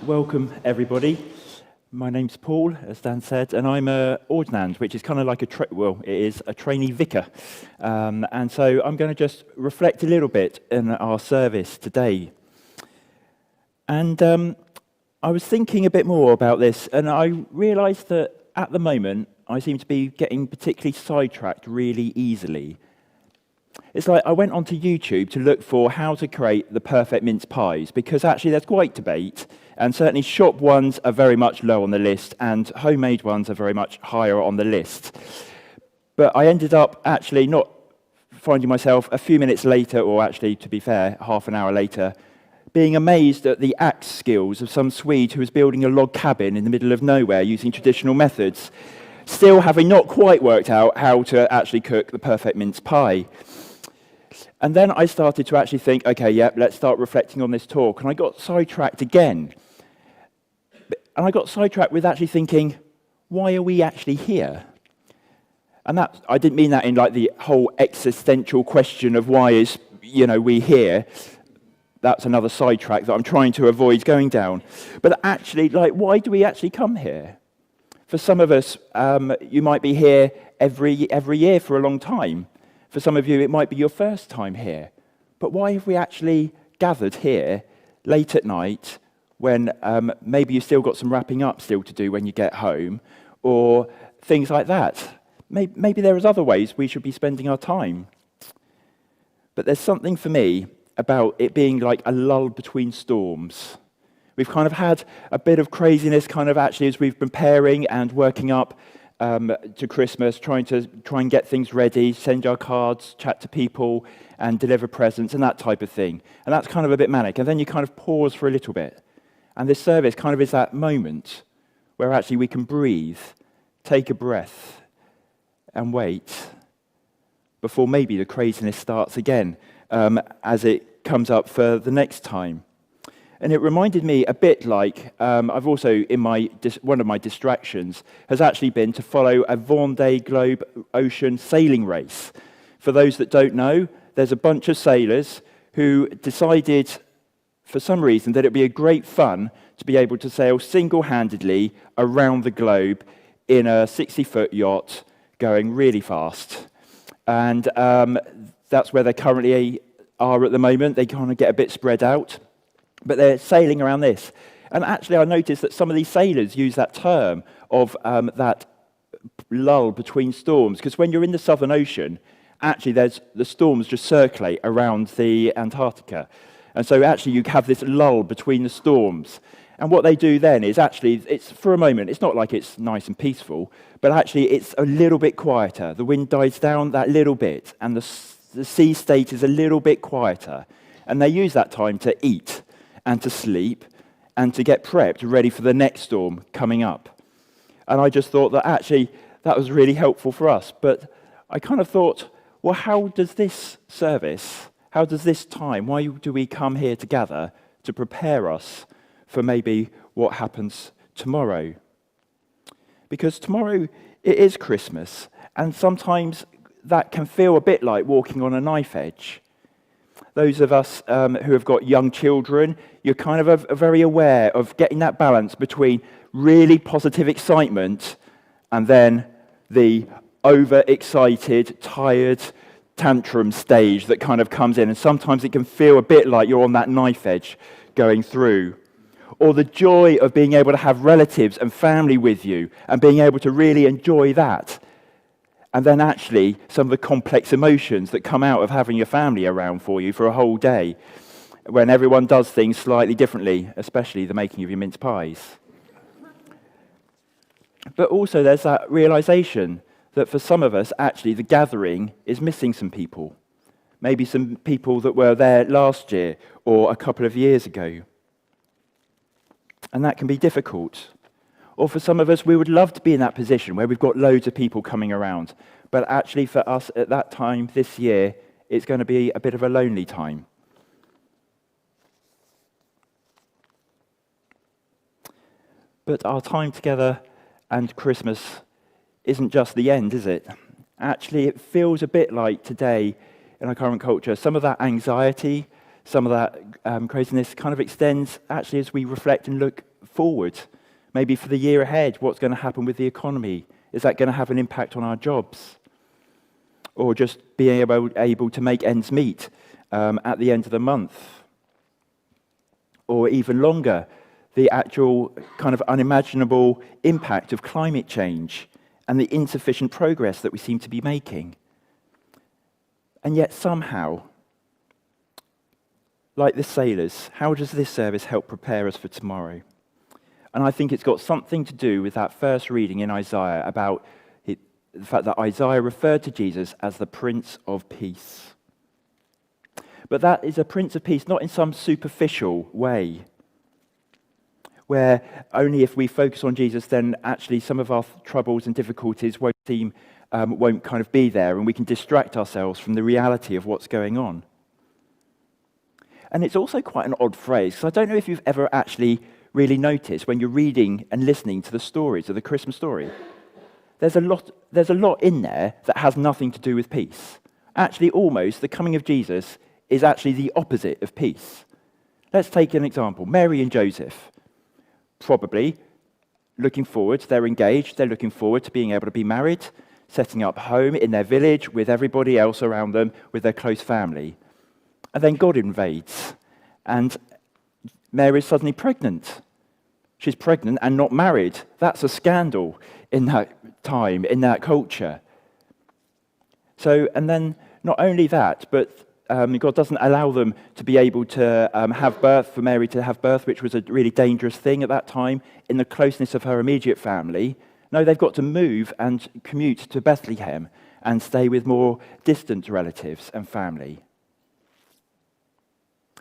Welcome, everybody. My name's Paul, as Dan said, and I'm a ordinand, which is kind of like it is a trainee vicar. And so I'm going to just reflect a little bit in our service today. And I was thinking a bit more about this, and I realised that at the moment, I seem to be getting particularly sidetracked really easily. It's like I went onto YouTube to look for how to create the perfect mince pies, because actually there's quite debate, and certainly shop ones are very much low on the list, and homemade ones are very much higher on the list. But I ended up actually not finding myself a few minutes later, or actually, to be fair, half an hour later, being amazed at the axe skills of some Swede who was building a log cabin in the middle of nowhere using traditional methods, still having not quite worked out how to actually cook the perfect mince pie. And then I started to actually think, okay, let's start reflecting on this talk. And I got sidetracked again. And I got sidetracked with actually thinking, why are we actually here? And that, I didn't mean that in like the whole existential question of why is, we here. That's another sidetrack that I'm trying to avoid going down. But actually, why do we actually come here? For some of us, you might be here every year for a long time. For some of you, it might be your first time here. But why have we actually gathered here late at night when maybe you've still got some wrapping up still to do when you get home, or things like that? Maybe there is other ways we should be spending our time. But there's something for me about it being like a lull between storms. We've kind of had a bit of craziness kind of actually as we've been preparing and working up to Christmas, trying and get things ready, send our cards, chat to people, and deliver presents and that type of thing. And that's kind of a bit manic. And then you kind of pause for a little bit. And this service kind of is that moment where actually we can breathe, take a breath, and wait before maybe the craziness starts again as it comes up for the next time. And it reminded me a bit like, I've also, in one of my distractions, has actually been to follow a Vendée Globe Ocean sailing race. For those that don't know, there's a bunch of sailors who decided, for some reason, that it'd be a great fun to be able to sail single-handedly around the globe in a 60-foot yacht going really fast. And that's where they currently are at the moment. They kind of get a bit spread out. But they're sailing around this. And actually, I noticed that some of these sailors use that term of that lull between storms, because when you're in the Southern Ocean, actually the storms just circulate around the Antarctica. And so actually you have this lull between the storms. And what they do then is actually, it's for a moment, it's not like it's nice and peaceful, but actually it's a little bit quieter. The wind dies down that little bit, and the sea state is a little bit quieter. And they use that time to eat and to sleep, and to get prepped, ready for the next storm coming up. And I just thought that actually that was really helpful for us. But I kind of thought, well, how does this service, how does this time, why do we come here together to prepare us for maybe what happens tomorrow? Because tomorrow it is Christmas, and sometimes that can feel a bit like walking on a knife edge. Those of us who have got young children, you're kind of very aware of getting that balance between really positive excitement and then the overexcited, tired tantrum stage that kind of comes in. And sometimes it can feel a bit like you're on that knife edge going through. Or the joy of being able to have relatives and family with you and being able to really enjoy that. And then actually, some of the complex emotions that come out of having your family around for you for a whole day, when everyone does things slightly differently, especially the making of your mince pies. But also there's that realization that for some of us, actually, the gathering is missing some people. Maybe some people that were there last year or a couple of years ago. And that can be difficult. Or for some of us, we would love to be in that position where we've got loads of people coming around. But actually for us at that time this year, it's going to be a bit of a lonely time. But our time together and Christmas isn't just the end, is it? Actually, it feels a bit like today in our current culture, some of that anxiety, some of that craziness kind of extends actually as we reflect and look forward, maybe for the year ahead, what's going to happen with the economy. Is that going to have an impact on our jobs? Or just being able to make ends meet at the end of the month? Or even longer, the actual kind of unimaginable impact of climate change and the insufficient progress that we seem to be making. And yet somehow, like the sailors, how does this service help prepare us for tomorrow? And I think it's got something to do with that first reading in Isaiah about the fact that Isaiah referred to Jesus as the Prince of Peace. But that is a Prince of Peace not in some superficial way, where only if we focus on Jesus, then actually some of our troubles and difficulties won't kind of be there, and we can distract ourselves from the reality of what's going on. And it's also quite an odd phrase, because I don't know if you've ever actually really noticed when you're reading and listening to the stories of the Christmas story. There's a lot in there that has nothing to do with peace. Actually, almost, the coming of Jesus is actually the opposite of peace. Let's take an example. Mary and Joseph. Probably looking forward, they're engaged, they're looking forward to being able to be married, setting up home in their village with everybody else around them, with their close family. And then God invades, and Mary's suddenly pregnant. She's pregnant and not married. That's a scandal in that time, in that culture. So, and then not only that, but God doesn't allow them to be able to have birth, for Mary to have birth, which was a really dangerous thing at that time, in the closeness of her immediate family. No, they've got to move and commute to Bethlehem and stay with more distant relatives and family.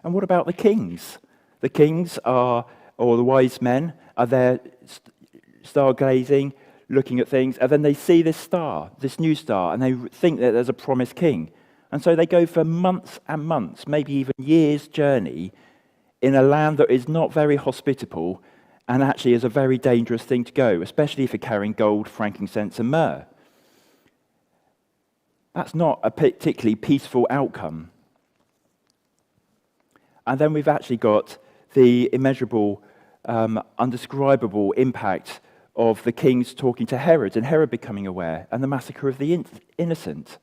And what about the kings? The kings or the wise men, are there stargazing, looking at things, and then they see this star, this new star, and they think that there's a promised king. And so they go for months and months, maybe even years' journey in a land that is not very hospitable and actually is a very dangerous thing to go, especially if you're carrying gold, frankincense, and myrrh. That's not a particularly peaceful outcome. And then we've actually got the immeasurable, undescribable impact of the kings talking to Herod and Herod becoming aware, and the massacre of the innocent.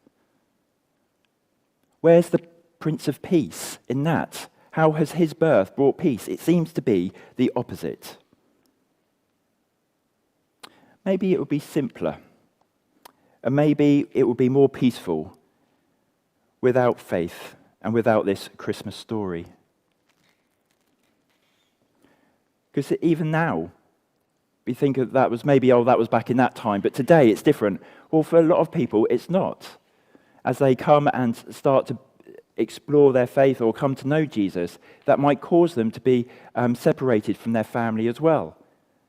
Where's the Prince of Peace in that? How has his birth brought peace? It seems to be the opposite. Maybe it would be simpler, and maybe it would be more peaceful without faith and without this Christmas story. Because even now, we think that was maybe, that was back in that time, but today it's different. Well, for a lot of people, it's not. As they come and start to explore their faith or come to know Jesus, that might cause them to be separated from their family as well.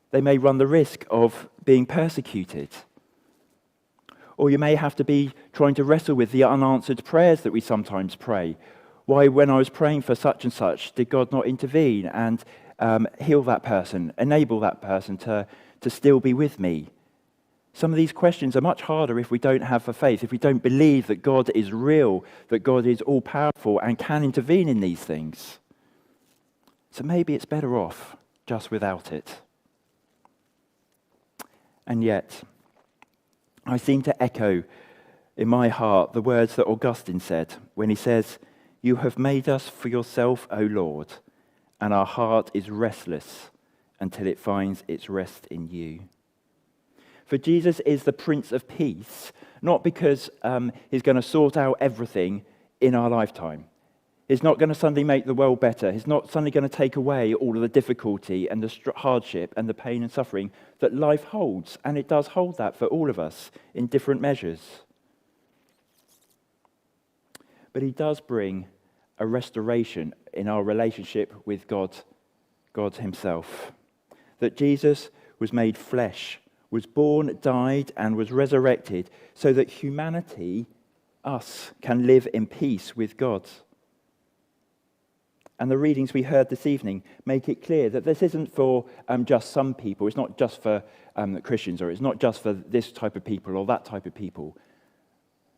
They may run the risk of being persecuted. Or you may have to be trying to wrestle with the unanswered prayers that we sometimes pray. Why, when I was praying for such and such, did God not intervene and heal that person, enable that person to still be with me? Some of these questions are much harder if we don't have the faith, if we don't believe that God is real, that God is all-powerful and can intervene in these things. So maybe it's better off just without it. And yet, I seem to echo in my heart the words that Augustine said when he says, "You have made us for yourself, O Lord, and our heart is restless until it finds its rest in you." For Jesus is the Prince of Peace, not because he's going to sort out everything in our lifetime. He's not going to suddenly make the world better. He's not suddenly going to take away all of the difficulty and the hardship and the pain and suffering that life holds. And it does hold that for all of us in different measures. But he does bring a restoration in our relationship with God himself. That Jesus was made flesh, was born, died, and was resurrected so that humanity, us, can live in peace with God. And the readings we heard this evening make it clear that this isn't for just some people. It's not just for Christians, or it's not just for this type of people or that type of people.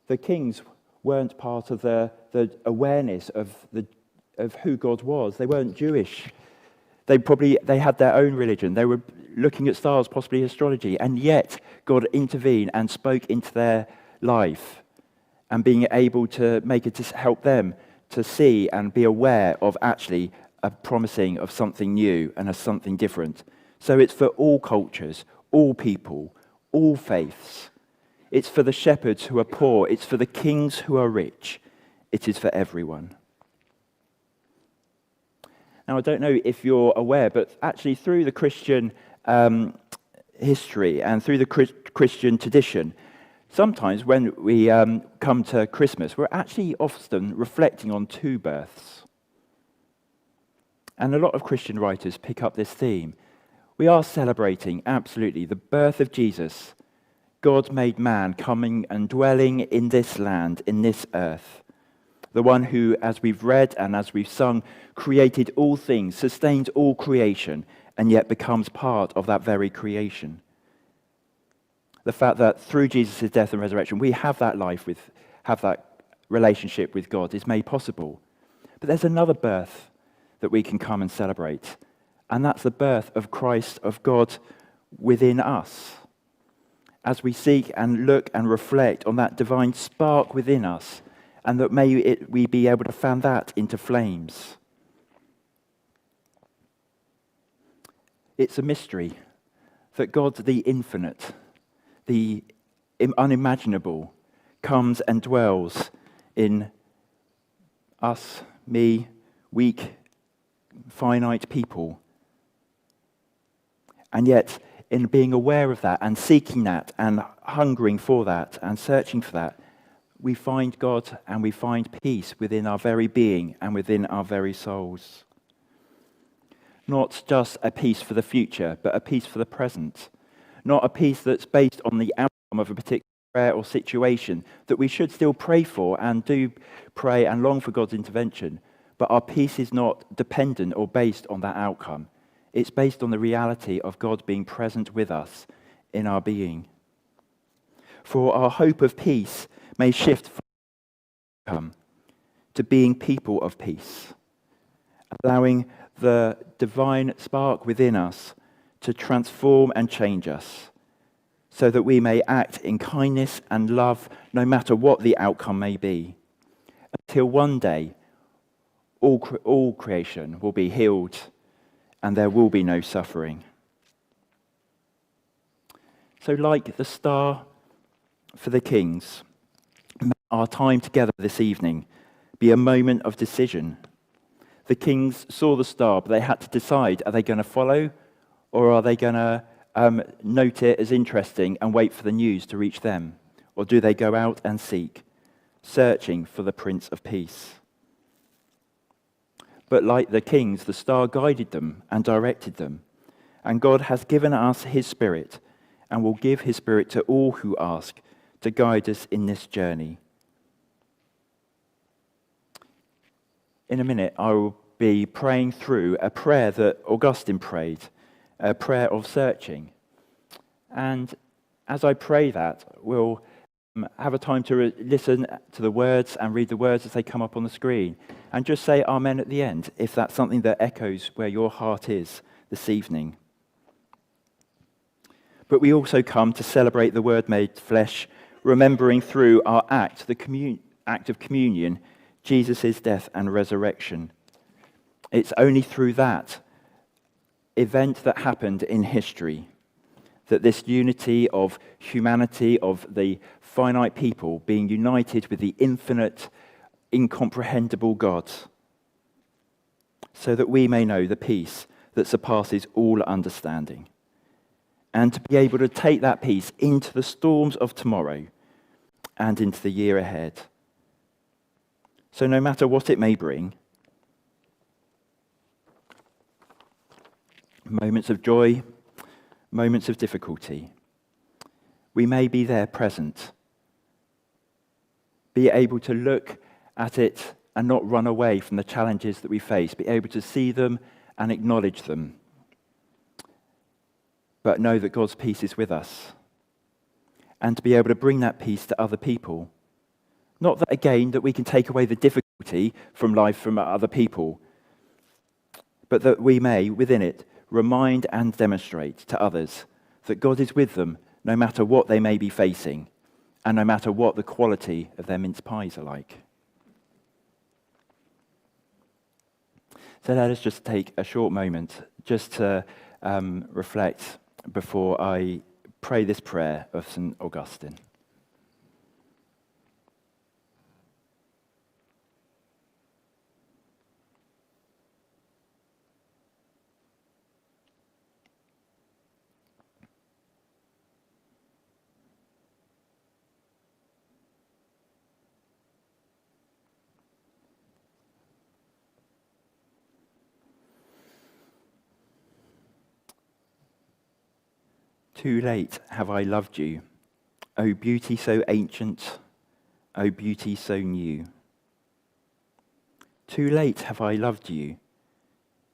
The kings weren't part of the awareness of who God was. They weren't Jewish. They had their own religion. They were looking at stars, possibly astrology, and yet God intervened and spoke into their life, and being able to make it to help them to see and be aware of actually a promising of something new and of something different. So it's for all cultures, all people, all faiths. It's for the shepherds who are poor. It's for the kings who are rich. It is for everyone. Now, I don't know if you're aware, but actually through the Christian history and through the Christian tradition, sometimes when we come to Christmas, we're actually often reflecting on two births. And a lot of Christian writers pick up this theme. We are celebrating, absolutely, the birth of Jesus, God made man, coming and dwelling in this land, in this earth. The one who, as we've read and as we've sung, created all things, sustains all creation, and yet becomes part of that very creation. The fact that through Jesus' death and resurrection, we have that life have that relationship with God is made possible. But there's another birth that we can come and celebrate, and that's the birth of Christ, of God within us. As we seek and look and reflect on that divine spark within us, and that we be able to fan that into flames. It's a mystery that God, the infinite, the unimaginable, comes and dwells in us, me, weak, finite people. And yet, in being aware of that and seeking that and hungering for that and searching for that, we find God and we find peace within our very being and within our very souls. Not just a peace for the future, but a peace for the present. Not a peace that's based on the outcome of a particular prayer or situation that we should still pray for and do pray and long for God's intervention, but our peace is not dependent or based on that outcome. It's based on the reality of God being present with us in our being. For our hope of peace may shift from to being people of peace, allowing the divine spark within us to transform and change us, so that we may act in kindness and love no matter what the outcome may be, until one day all creation will be healed and there will be no suffering. So like the star for the kings, may our time together this evening be a moment of decision. The kings saw the star, but they had to decide, are they going to follow, or are they going to note it as interesting and wait for the news to reach them? Or do they go out and seek, searching for the Prince of Peace? But like the kings, the star guided them and directed them. And God has given us his Spirit and will give his Spirit to all who ask to guide us in this journey. In a minute, I will be praying through a prayer that Augustine prayed, a prayer of searching. And as I pray that, we'll have a time to listen to the words and read the words as they come up on the screen. And just say amen at the end, if that's something that echoes where your heart is this evening. But we also come to celebrate the Word made flesh, remembering through our act, the act of communion, Jesus' death and resurrection. It's only through that event that happened in history that this unity of humanity, of the finite people being united with the infinite, incomprehensible God, so that we may know the peace that surpasses all understanding, and to be able to take that peace into the storms of tomorrow and into the year ahead. So no matter what it may bring, moments of joy, moments of difficulty, we may be there present, be able to look at it and not run away from the challenges that we face, be able to see them and acknowledge them, but know that God's peace is with us, and to be able to bring that peace to other people. Not that, again, that we can take away the difficulty from life from other people, but that we may, within it, remind and demonstrate to others that God is with them no matter what they may be facing and no matter what the quality of their mince pies are like. So let us just take a short moment just to reflect before I pray this prayer of St. Augustine. Too late have I loved you, O beauty so ancient, O beauty so new. Too late have I loved you.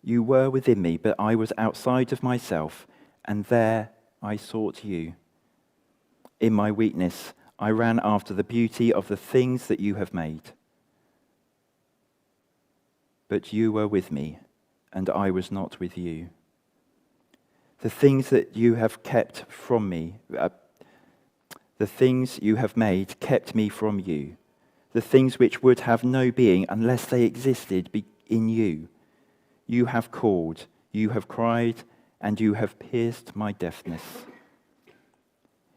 You were within me, but I was outside of myself, and there I sought you. In my weakness, I ran after the beauty of the things that you have made. But you were with me, and I was not with you. The things that you have kept from me, the things you have made kept me from you. The things which would have no being unless they existed in you. You have called, you have cried, and you have pierced my deafness.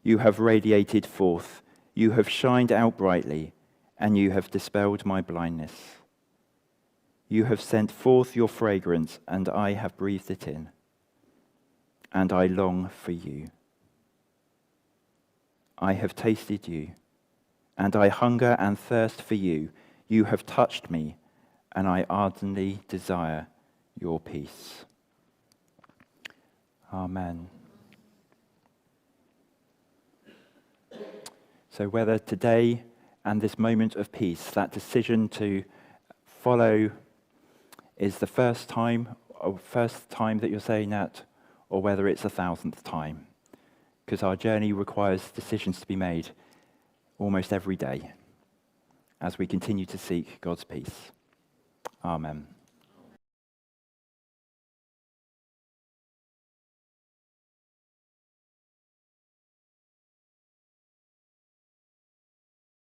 You have radiated forth, you have shined out brightly, and you have dispelled my blindness. You have sent forth your fragrance, and I have breathed it in. And I long for you. I have tasted you, and I hunger and thirst for you. You have touched me, and I ardently desire your peace. Amen. So whether today and this moment of peace, that decision to follow is the first time that you're saying that, or whether it's 1,000th time, because our journey requires decisions to be made almost every day as we continue to seek God's peace. Amen.